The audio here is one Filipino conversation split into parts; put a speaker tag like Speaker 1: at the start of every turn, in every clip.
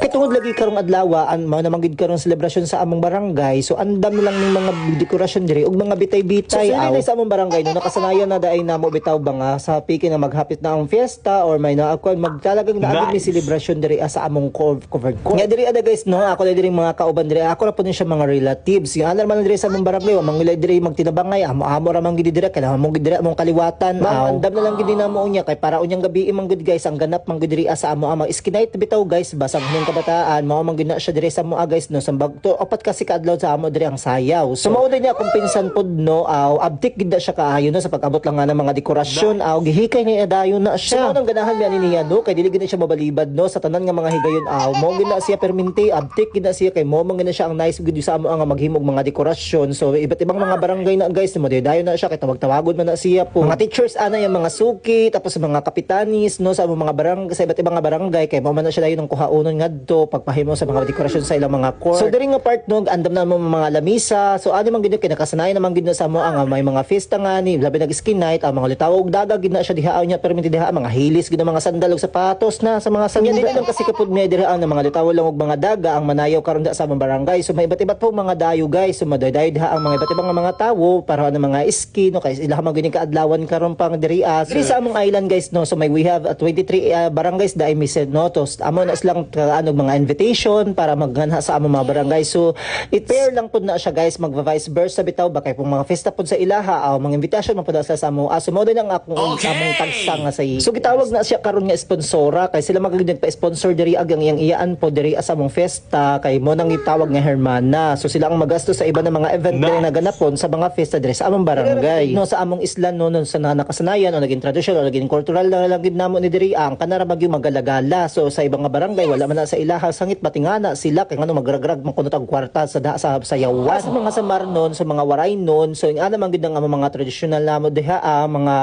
Speaker 1: Kay tungod lagi karong adlaw mao na manggid karong selebrasyon sa among barangay. So andam na lang ning mga dekorasyon diri ug mga bitay-bitay. So sa among barangay no nakasanayan na daay namo bitaw ba nga sa piki na maghapit na ang fiesta or may naakon magtalagang naagid ni selebrasyon diri sa among covered court. Nga diri ada guys no ako na diri mga kauban diri ako ra po ni siya mga relatives. Yung anar man diri sa among barangay mangulay diri magtinabangay amo ra man gid diri kailangan mo gid diri among kaliwatan. Andam na lang gid namo unya kay para unyang gabi man gid guys ang ganap man gid diri sa amo ama iskinait bitaw guys basang kabataan mao man gid na siya diri sa moa guys no sambag to apat kasi kaadlaw sa amo diri ang sayaw. So mao din niya kung pinsan pod no abtik gid na siya kaayo no sa pag-abot lang nga ng mga dekorasyon gihikay niya dayon na siya. So mao nang ganahan niya no kay dili gid na siya mabalibad no sa tanan nga mga higayon mao gid na siya perminti abtik gid na siya kay mao man gid na siya ang nice gid sa amo nga maghimog mga dekorasyon. So iba't ibang mga barangay na guys mo dayon na siya kay tawag-tawagon man na siya po. Mga teachers ana yung mga suki tapos mga kapitanis no sa mga barangay sa iba't ibang barangay kay mao man na siya dayon ng kuhaunon ngadto pagpahimo sa mga dekorasyon sa ilang mga court. So diri nga part no andam na mga lamisa. So ano man gid kay nakasanayan naman gid na sa mo ang may mga fiesta nga ni labi nag skin night ang mga litaw og daga gid na siya diha nya perminti diha mga hilis gid na mga sandal ug sapatos na sa mga sandal. Dili lang kasi kapud may diha ang mga litaw lang og mga daga ang manayaw karon da sa mga barangay. So may iba't po mga dayo guys. So maday diha ang mga iba't ibang mga tawo para ang mga ski no kay ila man gid kaadlawan karon pang diri sa among island guys no. So we have 23 barangays da I miss no to amo na silang mga invitation para maghanha sa among mga barangay. So it pair lang pud na siya guys magva-vice versa bitaw ba kay pong mga fiesta pud sa ilaha mga invitation man pud sa amo so mo din ang akong among tagsa nga say. So gitawag na siya karon nga sponsora kay sila magagid pa-sponsor diri ang iyang iyaan po diri sa among fiesta kay mo nang gitawag nga hermana. So sila ang magastos sa iba na mga event diri na ganapon sa mga fiesta diri sa among barangay. No sa among isla no sa nakasanayan o naging tradition o naging cultural na lang gid namo ni diri ang kanara bagyo magalagala. So sa ibang barangay wala man na sa ilaha sangit batingana sila kay ngano magragrag man kuno tag kwarta sa sayawan sa mga samar nun sa mga waray nun. So ing ana man gid ang mga traditional namo diha mga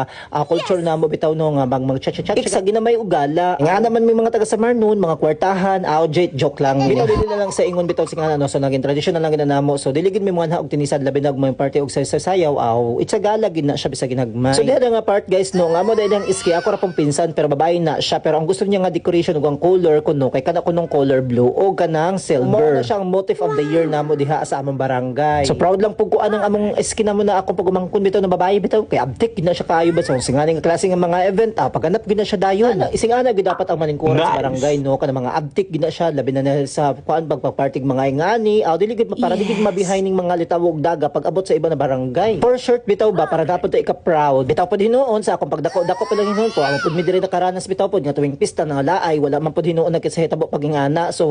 Speaker 1: culture namo bitaw no nga mag chat sa ginamay ugala ing ana man may mga taga samar nun mga kwartahan joke lang bitaw dili na lang sa ingon bitaw sing ana no so naging traditional lang gid namo. So dili gid may mga og tinisad labi nag may party og sa sayaw it's a gala gid na siya bisa ginagmay. So diha nga part guys no nga mo dahil ang iski ako ra pong pinsan pero babae na siya pero ang gusto niya nga decoration ug ang color kuno kay kana kunong color blue o kanang silver. Mo na siyang motive of the year namo diha sa among barangay. So proud lang pug ko anang among iski namo na ako pag umangkon bitaw na babae bitaw kay abtik gid na siya kaayo ba so singaning klase nga mga event pagganap gid na siya dayon. Isingana gid dapat ang maningkuran sa barangay no kana mga abtik gid na siya labi na sa kuan pagpartig mga ingani dili gid para di gid mabihay ning mga litawog daga pag abot sa iba na barangay. For short bitaw ba para dapat ta ika proud bitaw pod hinuon sa akong pagdako-dako pa lang hinuon ko amo pod mi diri nakaranas bitaw pod nga tuwing pista nga laay wala man pod hinuon nagkasahitabo pagingana. So